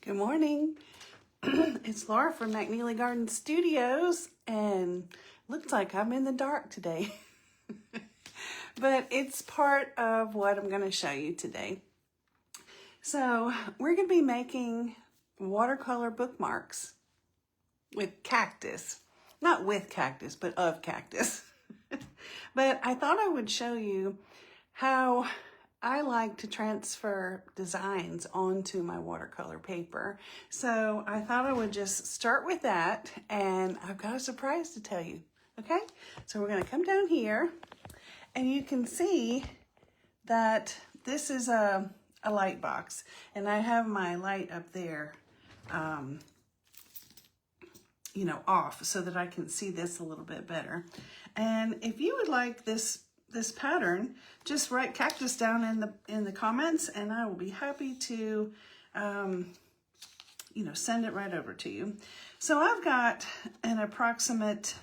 Good morning. It's Laura from McNeely Garden Studios, and looks like I'm in the dark today. But it's part of what I'm going to show you today. So we're going to be making watercolor bookmarks with cactus. Not with cactus, but of cactus. But I thought I would show you how I like to transfer designs onto my watercolor paper. So I thought I would just start with that, and I've got a surprise to tell you. Okay, so we're going to come down here, and you can see that this is a light box, and I have my light up there, off so that I can see this a little bit better. And if you would like this pattern, just write cactus down in the comments, and I will be happy to send it right over to you. So I've got an approximate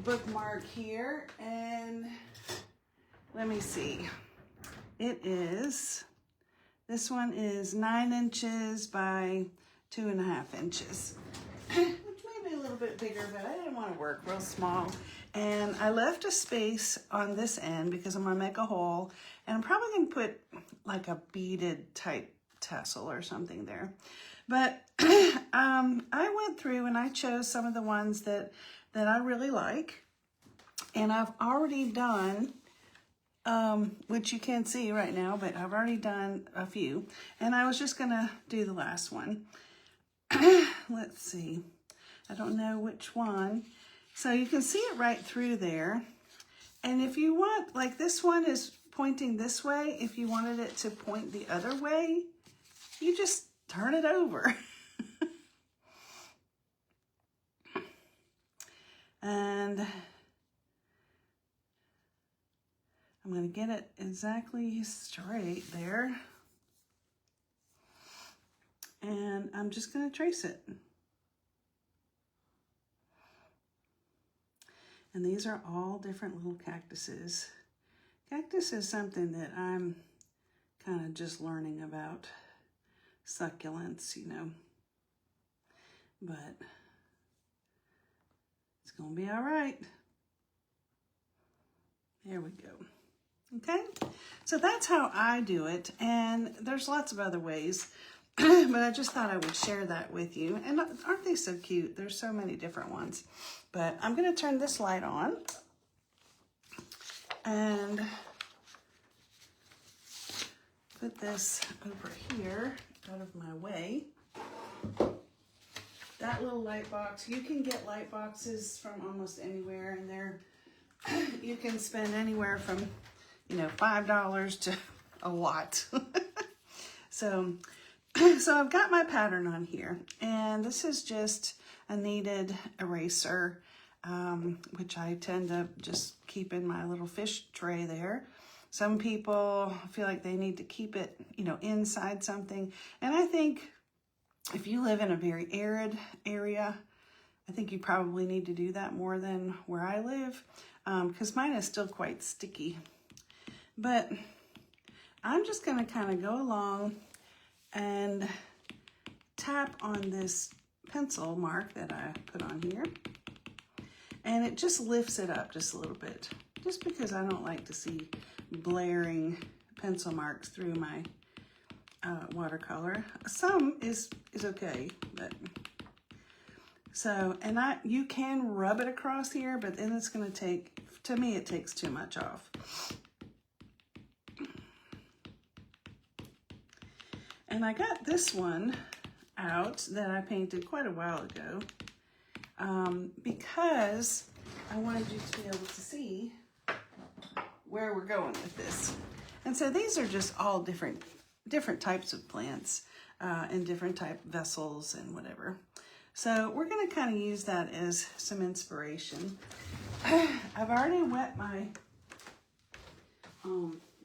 bookmark here, and let me see. This one is 9 inches by 2.5 inches. Which may be a little bit bigger, but I didn't want to work real small. And I left a space on this end because I'm gonna make a hole, and I'm probably gonna put like a beaded type tassel or something there. But I went through and I chose some of the ones that I really like, and I've already done, which you can't see right now, but I've already done a few, and I was just gonna do the last one. Let's see, I don't know which one. So you can see it right through there. And if you want, like this one is pointing this way, if you wanted it to point the other way, you just turn it over. And I'm going to get it exactly straight there. And I'm just going to trace it. And these are all different little cactuses. Cactus is something that I'm kind of just learning about. Succulents, But it's going to be all right. There we go. Okay, so that's how I do it. And there's lots of other ways. But I just thought I would share that with you. And aren't they so cute? There's so many different ones. But I'm going to turn this light on and put this over here out of my way. That little light box, you can get light boxes from almost anywhere, and you can spend anywhere from, $5 to a lot. So I've got my pattern on here, and this is just a kneaded eraser, which I tend to just keep in my little fish tray there. Some people feel like they need to keep it, inside something. And I think if you live in a very arid area, I think you probably need to do that more than where I live, because mine is still quite sticky. But I'm just going to kind of go along and tap on this pencil mark that I put on here, and it just lifts it up just a little bit, just because I don't like to see blaring pencil marks through my watercolor. Some is okay, but you can rub it across here, but then it's going to to me it takes too much off. And I got this one out that I painted quite a while ago, because I wanted you to be able to see where we're going with this. And so these are just all different types of plants, and different type vessels and whatever. So we're going to kind of use that as some inspiration. I've already wet my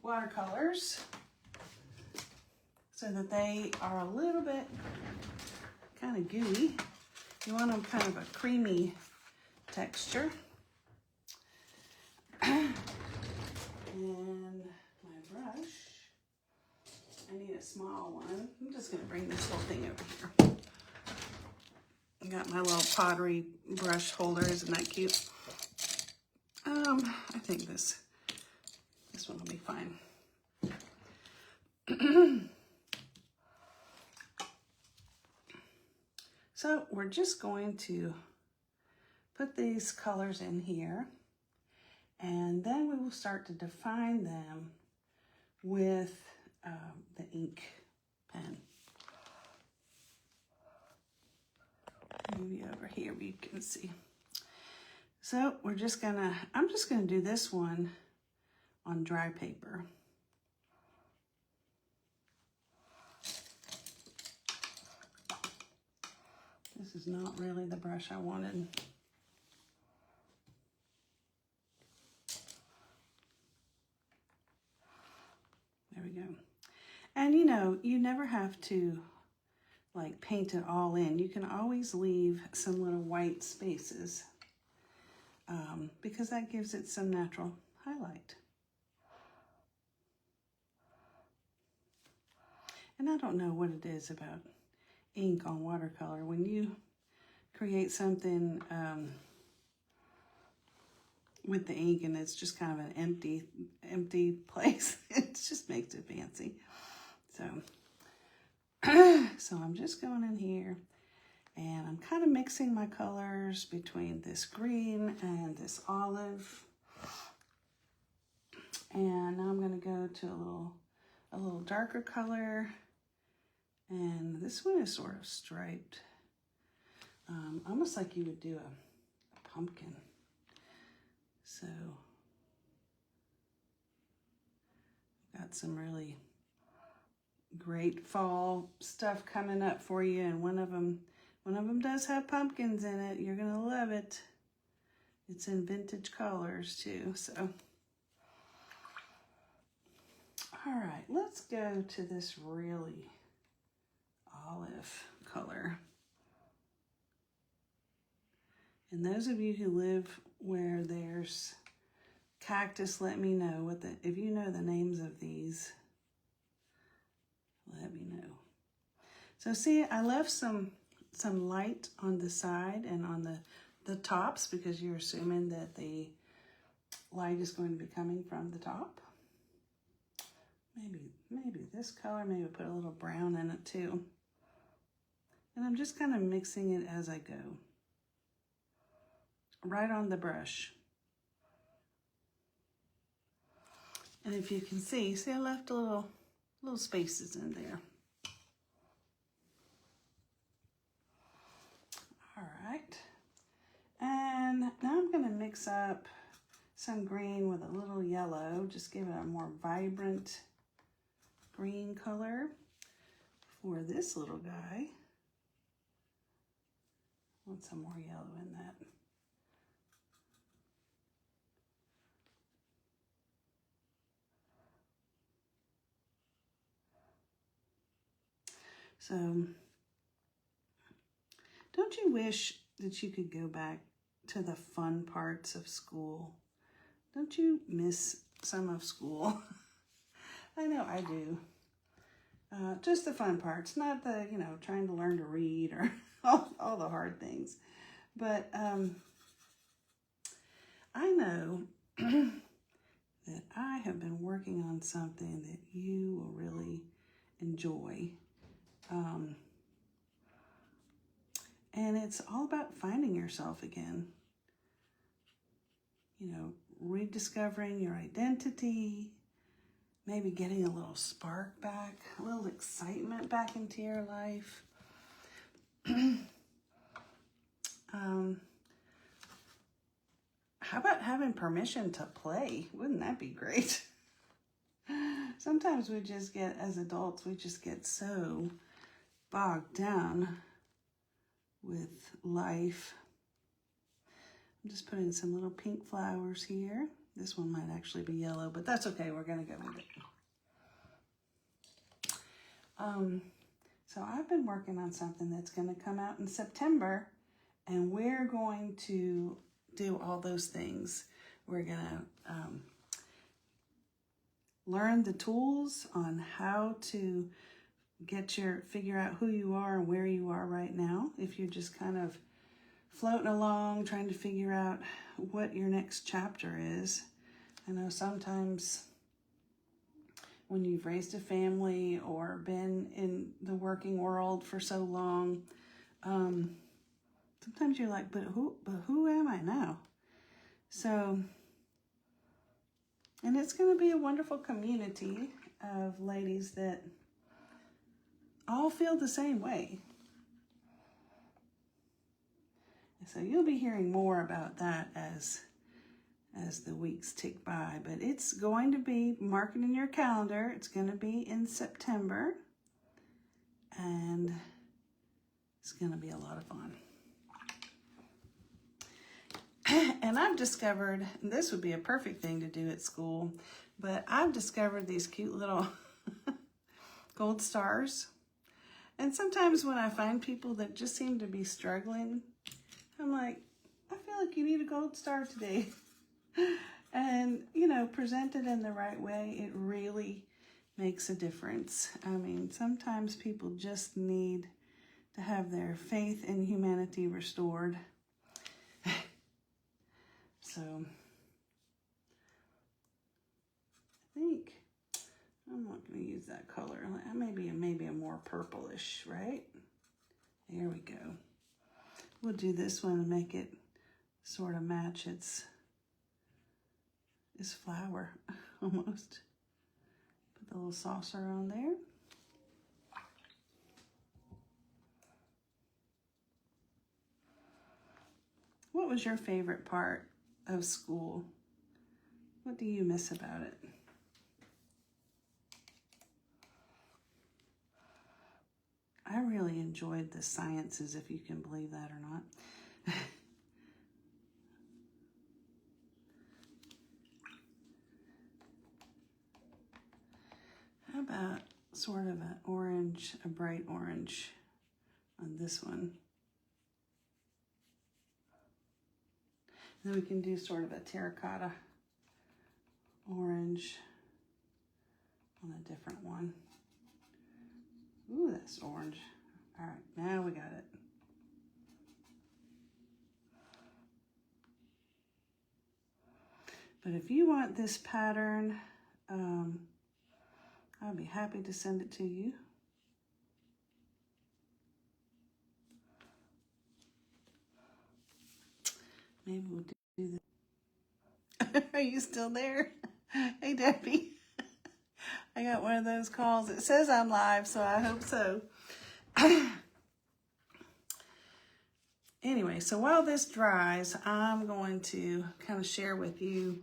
watercolors so that they are a little bit kind of gooey. You want them kind of a creamy texture. And my brush, I need a small one. I'm just gonna bring this whole thing over here. I got my little pottery brush holder. Isn't that cute? I think this one will be fine. So we're just going to put these colors in here, and then we will start to define them with the ink pen. Maybe over here we can see. So I'm just gonna do this one on dry paper. This is not really the brush I wanted. There we go. And you know, you never have to like paint it all in. You can always leave some little white spaces because that gives it some natural highlight. And I don't know what it is about ink on watercolor. When you create something with the ink and it's just kind of an empty place, it just makes it fancy. So I'm just going in here and I'm kind of mixing my colors between this green and this olive. And now I'm going to go to a little darker color. And this one is sort of striped, almost like you would do a pumpkin. So got some really great fall stuff coming up for you, and one of them does have pumpkins in it. You're gonna love it. It's in vintage colors too. So all right, let's go to this really olive color. And those of you who live where there's cactus, let me know if you know the names of these. Let me know. So see, I left some light on the side and on the tops because you're assuming that the light is going to be coming from the top. Maybe this color, maybe put a little brown in it too. And I'm just kind of mixing it as I go. Right on the brush. And if you can see I left a little spaces in there. All right. And now I'm going to mix up some green with a little yellow. Just give it a more vibrant green color for this little guy. Want some more yellow in that. So, don't you wish that you could go back to the fun parts of school? Don't you miss some of school? I know I do. Just the fun parts, not the, trying to learn to read or all the hard things. But I know that I have been working on something that you will really enjoy. And it's all about finding yourself again. Rediscovering your identity, maybe getting a little spark back, a little excitement back into your life. How about having permission to play? Wouldn't that be great? Sometimes as adults, we just get so bogged down with life. I'm just putting some little pink flowers here. This one might actually be yellow, but that's okay. We're going to go with it. So I've been working on something that's going to come out in September, and we're going to do all those things. We're going to learn the tools on how to figure out who you are and where you are right now. If you're just kind of floating along, trying to figure out what your next chapter is. I know sometimes when you've raised a family or been in the working world for so long, sometimes you're like, but who am I now? So, and it's going to be a wonderful community of ladies that all feel the same way. So you'll be hearing more about that as the weeks tick by, but it's going to be, mark it in your calendar, it's going to be in September, and it's going to be a lot of fun. And I've discovered, and this would be a perfect thing to do at school, but I've discovered these cute little gold stars. And sometimes when I find people that just seem to be struggling, I'm like, I feel like you need a gold star today. And, you know, presented in the right way, it really makes a difference. I mean, sometimes people just need to have their faith in humanity restored. So, I think I'm not going to use that color. Maybe a more purplish, right? There we go. We'll do this one and make it sort of match its flower almost. Put the little saucer on there. What was your favorite part of school? What do you miss about it? I really enjoyed the sciences, if you can believe that or not. How about sort of an orange, a bright orange on this one? And then we can do sort of a terracotta orange on a different one. Ooh, that's orange. All right, now we got it. But if you want this pattern, I'll be happy to send it to you. Maybe we'll do this. Are you still there? Hey, Debbie. I got one of those calls. It says I'm live, so I hope so. Anyway, so while this dries, I'm going to kind of share with you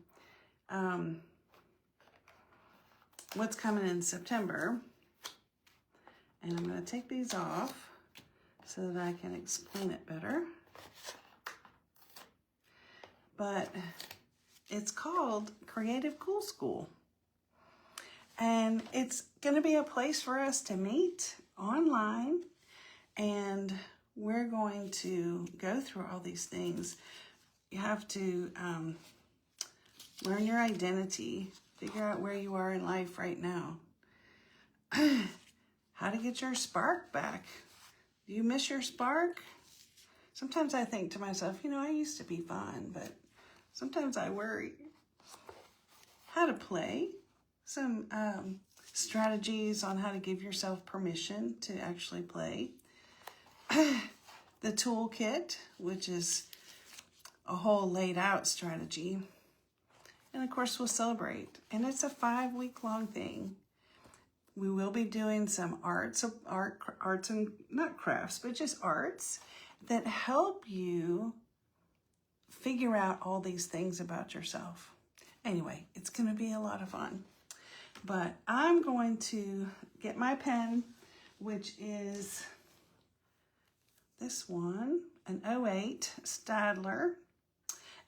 what's coming in September. And I'm going to take these off so that I can explain it better. But it's called Creative Cool School. And it's going to be a place for us to meet online, and we're going to go through all these things. You have to learn your identity, figure out where you are in life right now, how to get your spark back. Do you miss your spark? Sometimes I think to myself, you know, I used to be fun, but sometimes I worry. How to play. Some strategies on how to give yourself permission to actually play. The toolkit, which is a whole laid out strategy. And of course we'll celebrate. And it's a 5-week-long thing. We will be doing some arts and not crafts, but just arts that help you figure out all these things about yourself. Anyway, it's going to be a lot of fun. But I'm going to get my pen, which is this one, an 08 Stadler,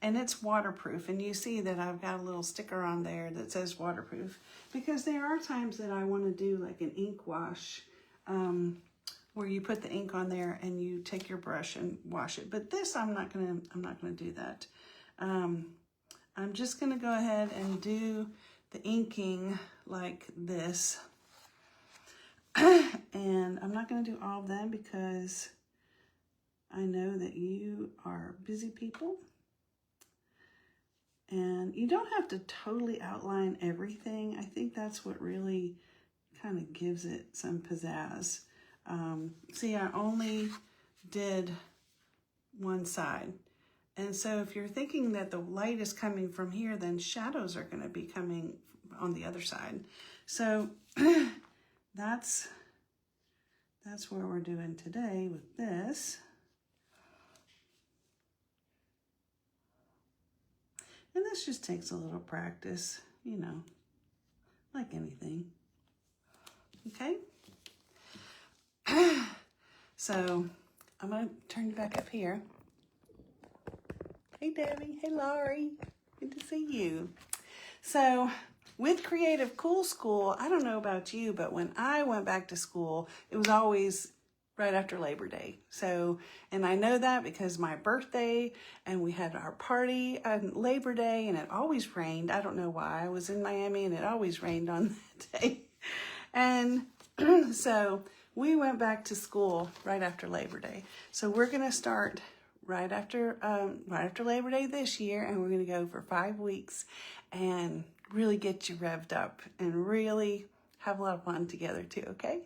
and it's waterproof. And you see that I've got a little sticker on there that says waterproof, because there are times that I want to do like an ink wash, where you put the ink on there and you take your brush and wash it. But this, I'm not gonna do that. I'm just gonna go ahead and do the inking like this. And I'm not going to do all of them because I know that you are busy people. And you don't have to totally outline everything. I think that's what really kind of gives it some pizzazz. See, I only did one side. And so if you're thinking that the light is coming from here, then shadows are going to be coming on the other side. So that's where we're doing today with this. And this just takes a little practice, you know, like anything. Okay? So I'm going to turn you back up here. Hey, Debbie. Hey, Laurie. Good to see you. So with Creative Cool School, I don't know about you, but when I went back to school, it was always right after Labor Day. So, and I know that because my birthday and we had our party on Labor Day and it always rained. I don't know why. I was in Miami and it always rained on that day. And so we went back to school right after Labor Day. So we're going to start right after Labor Day this year, and we're going to go for 5 weeks and really get you revved up and really have a lot of fun together too, okay?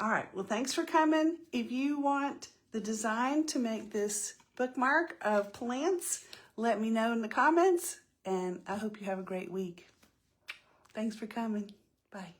All right, well, thanks for coming. If you want the design to make this bookmark of plants, let me know in the comments, and I hope you have a great week. Thanks for coming. Bye.